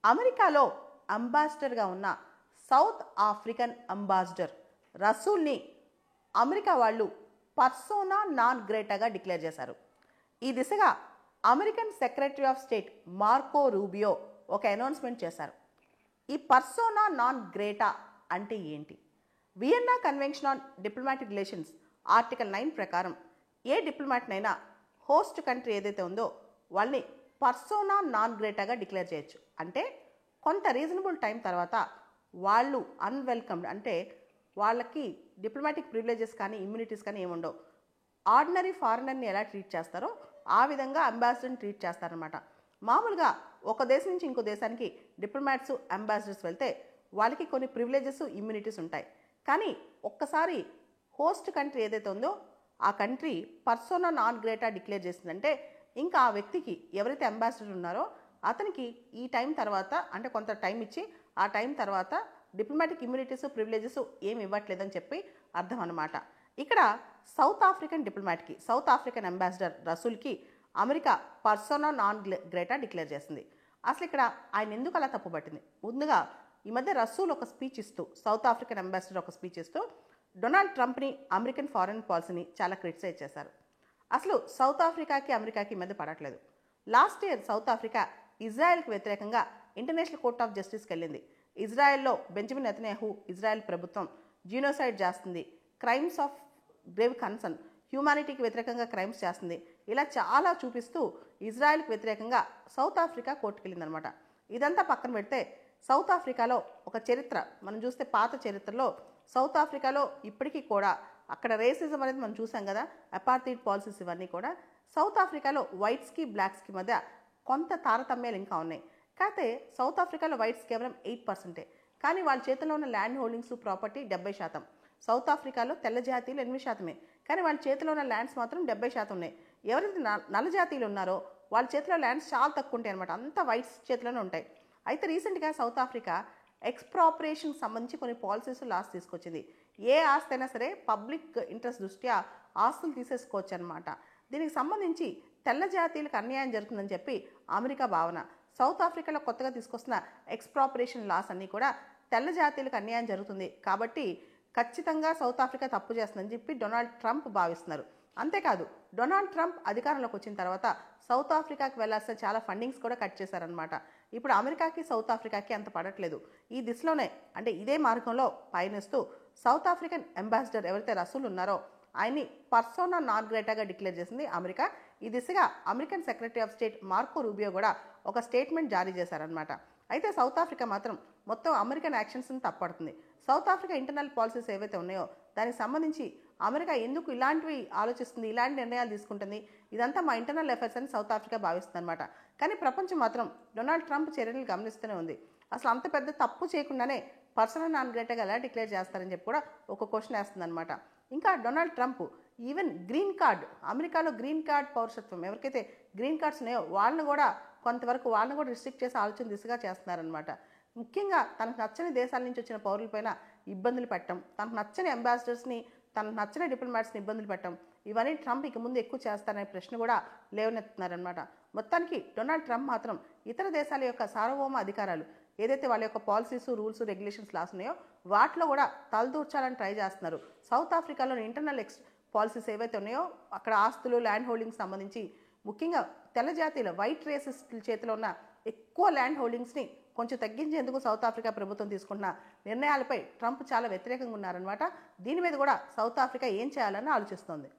అమెరికాలో అంబాసిడర్గా ఉన్న south African ambassador రసూల్ని America వాళ్ళు పర్సోనా నాన్ గ్రేటాగా డిక్లేర్ చేశారు. ఈ దిశగా American secretary of state Marco Rubio ఒక అనౌన్స్మెంట్ చేశారు. ఈ పర్సోనా నాన్ గ్రేటా అంటే ఏంటి? Vienna convention on diplomatic relations article 9 ప్రకారం ఏ డిప్లొమాట్నైనా హోస్ట్ కంట్రీ ఏదైతే ఉందో వాళ్ళని పర్సోనా నాన్ గ్రేటాగా డిక్లేర్ చేయొచ్చు. అంటే కొంత రీజనబుల్ టైం తర్వాత వాళ్ళు అన్వెల్కమ్డ్, అంటే వాళ్ళకి డిప్లొమాటిక్ ప్రివిలేజెస్ కానీ ఇమ్యూనిటీస్ కానీ ఏముండవు. ఆర్డినరీ ఫారినర్ని ఎలా ట్రీట్ చేస్తారో ఆ విధంగా అంబాసిడర్ని ట్రీట్ చేస్తారనమాట. మామూలుగా ఒక దేశం నుంచి ఇంకో దేశానికి డిప్లొమాట్స్ అంబాసిడర్స్ వెళ్తే వాళ్ళకి కొన్ని ప్రివిలేజెస్ ఇమ్యూనిటీస్ ఉంటాయి. కానీ ఒక్కసారి హోస్ట్ కంట్రీ ఏదైతే ఉందో ఆ country persona non grata declare చేసిందంటే ఇంకా ఆ వ్యక్తికి ఎవరైతే అంబాసిడర్ ఉన్నారో అతనికి ఈ టైం తర్వాత, అంటే కొంత టైం ఇచ్చి ఆ టైం తర్వాత డిప్లొమాటిక్ ఇమ్యూనిటీస్ ప్రివిలేజెస్ ఏమి ఇవ్వట్లేదని చెప్పి అర్థం అన్నమాట. ఇక్కడ సౌత్ ఆఫ్రికన్ అంబాసిడర్ రసూల్కి America persona non grata declare చేసింది. అసలు ఇక్కడ ఆయన ఎందుకు అలా తప్పుపట్టింది? ముందుగా ఈ మధ్య రసూల్ ఒక స్పీచ్ ఇస్తూ, సౌత్ ఆఫ్రికన్ అంబాసిడర్ ఒక స్పీచ్ ఇస్తూ డొనాల్డ్ ట్రంప్ని, అమెరికన్ ఫారెన్ పాలసీని చాలా క్రిటిసైజ్ చేశారు. అసలు సౌత్ ఆఫ్రికాకి అమెరికాకి మధ్య పడట్లేదు. లాస్ట్ ఇయర్ సౌత్ ఆఫ్రికా ఇజ్రాయెల్కి వ్యతిరేకంగా ఇంటర్నేషనల్ కోర్ట్ ఆఫ్ జస్టిస్కి వెళ్ళింది. ఇజ్రాయెల్లో బెంజమిన్ నెతన్యాహు ఇజ్రాయెల్ ప్రభుత్వం జీనోసైడ్ చేస్తుంది, క్రైమ్స్ ఆఫ్ గ్రేవ్ కన్సర్న్, హ్యూమానిటీకి వ్యతిరేకంగా క్రైమ్స్ చేస్తుంది, ఇలా చాలా చూపిస్తూ ఇజ్రాయెల్కి వ్యతిరేకంగా సౌత్ ఆఫ్రికా కోర్టుకు వెళ్ళిందనమాట. ఇదంతా పక్కన పెడితే సౌత్ ఆఫ్రికాలో ఒక చరిత్ర మనం చూస్తే, పాత చరిత్రలో సౌత్ ఆఫ్రికాలో ఇప్పటికీ కూడా అక్కడ రేసిజం అనేది మనం చూసాం కదా, అపార్థైడ్ పాలసీస్ ఇవన్నీ కూడా. సౌత్ ఆఫ్రికాలో వైట్స్కి బ్లాక్స్కి మధ్య కొంత తారతమ్యాలు ఇంకా ఉన్నాయి. కాకపోతే సౌత్ ఆఫ్రికాలో వైట్స్ కేవలం 8%, కానీ వాళ్ళ చేతిలో ఉన్న ల్యాండ్ హోల్డింగ్స్ ప్రాపర్టీ 70%. సౌత్ ఆఫ్రికాలో తెల్ల జాతీయులు 8%, కానీ వాళ్ళ చేతిలో ఉన్న ల్యాండ్స్ మాత్రం 70% ఉన్నాయి. ఎవరైతే నల్ల జాతీయులు ఉన్నారో వాళ్ళ చేతిలో ల్యాండ్స్ చాలా తక్కువ ఉంటాయి అనమాట, అంతా వైట్స్ చేతిలోనే ఉంటాయి. అయితే రీసెంట్గా సౌత్ ఆఫ్రికా ఎక్స్ప్రాపరేషన్కి సంబంధించి కొన్ని పాలసీస్ లాస్ తీసుకొచ్చింది. ఏ ఆస్తి అయినా సరే పబ్లిక్ ఇంట్రెస్ట్ దృష్ట్యా ఆస్తులు తీసేసుకోవచ్చు అనమాట. దీనికి సంబంధించి తెల్ల జాతీయులకు అన్యాయం జరుగుతుందని చెప్పి అమెరికా భావన. సౌత్ ఆఫ్రికాలో కొత్తగా తీసుకొస్తున్న ఎక్స్ప్రాపరేషన్ లాస్ అన్నీ కూడా తెల్ల జాతీయులకు అన్యాయం జరుగుతుంది కాబట్టి ఖచ్చితంగా సౌత్ ఆఫ్రికా తప్పు చేస్తుందని చెప్పి డొనాల్డ్ ట్రంప్ భావిస్తున్నారు. అంతేకాదు, డొనాల్డ్ ట్రంప్ అధికారంలోకి వచ్చిన తర్వాత సౌత్ ఆఫ్రికాకి వెళ్లాల్సిన చాలా ఫండింగ్స్ కూడా కట్ చేశారనమాట. ఇప్పుడు అమెరికాకి సౌత్ ఆఫ్రికాకి అంత పడట్లేదు. ఈ దిశలోనే, అంటే ఇదే మార్గంలో పయనిస్తూ సౌత్ ఆఫ్రికన్ అంబాసిడర్ ఎవరైతే రసూల్ ఉన్నారో ఆయన్ని పర్సోనా నాన్ గ్రేటాగా డిక్లేర్ చేసింది అమెరికా. ఈ దిశగా American secretary of state Marco Rubio కూడా ఒక స్టేట్మెంట్ జారీ చేశారనమాట. అయితే సౌత్ ఆఫ్రికా మాత్రం మొత్తం అమెరికన్ యాక్షన్స్ని తప్పడుతుంది. సౌత్ ఆఫ్రికా ఇంటర్నల్ పాలసీస్ ఏవైతే ఉన్నాయో దానికి సంబంధించి అమెరికా ఎందుకు ఇలాంటివి ఆలోచిస్తుంది, ఇలాంటి నిర్ణయాలు తీసుకుంటుంది, ఇదంతా మా ఇంటర్నల్ అఫైర్స్ అని సౌత్ ఆఫ్రికా భావిస్తుంది అనమాట. కానీ ప్రపంచం మాత్రం డొనాల్డ్ ట్రంప్ చర్యలు గమనిస్తూనే ఉంది. అసలు అంత పెద్ద తప్పు చేయకుండానే పర్సనల్ నాన్ గ్రేటాగా ఎలా డిక్లేర్ చేస్తారని చెప్పి కూడా ఒక క్వశ్చన్ వేస్తుంది అనమాట. ఇంకా Donald Trump even green card, అమెరికాలో గ్రీన్ కార్డ్ పౌరసత్వం ఎవరికైతే గ్రీన్ కార్డ్స్ ఉన్నాయో వాళ్ళని కూడా కొంతవరకు రిస్ట్రిక్ట్ చేసి ఆలోచన దిశగా చేస్తున్నారనమాట. ముఖ్యంగా తనకు నచ్చని దేశాల నుంచి వచ్చిన పౌరులపైన ఇబ్బందులు పెట్టడం, తనకు నచ్చని అంబాసిడర్స్ని, తనకు నచ్చని డిప్లొమాట్స్ని ఇబ్బందులు పెట్టడం, ఇవన్నీ ట్రంప్ ఇక ముందు ఎక్కువ చేస్తారనే ప్రశ్న కూడా లేవనెత్తున్నారనమాట. మొత్తానికి డొనాల్డ్ ట్రంప్ మాత్రం ఇతర దేశాల యొక్క సార్వభౌమ అధికారాలు ఏదైతే వాళ్ళ యొక్క పాలసీస్, రూల్స్, రెగ్యులేషన్స్ లాస్ ఉన్నాయో వాటిలో కూడా తలదూర్చాలని ట్రై చేస్తున్నారు. సౌత్ ఆఫ్రికాలోని ఇంటర్నల్ పాలసీస్ ఏవైతే ఉన్నాయో అక్కడ ఆస్తులు, ల్యాండ్ హోల్డింగ్స్ సంబంధించి ముఖ్యంగా తెల్ల జాతీయుల వైట్ రేసిస్టుల చేతిలో ఉన్న ఎక్కువ ల్యాండ్ హోల్డింగ్స్ని కొంచెం తగ్గించేందుకు సౌత్ ఆఫ్రికా ప్రభుత్వం తీసుకుంటున్న నిర్ణయాలపై ట్రంప్ చాలా వ్యతిరేకంగా ఉన్నారనమాట. దీని మీద కూడా సౌత్ ఆఫ్రికా ఏం చేయాలని ఆలోచిస్తోంది.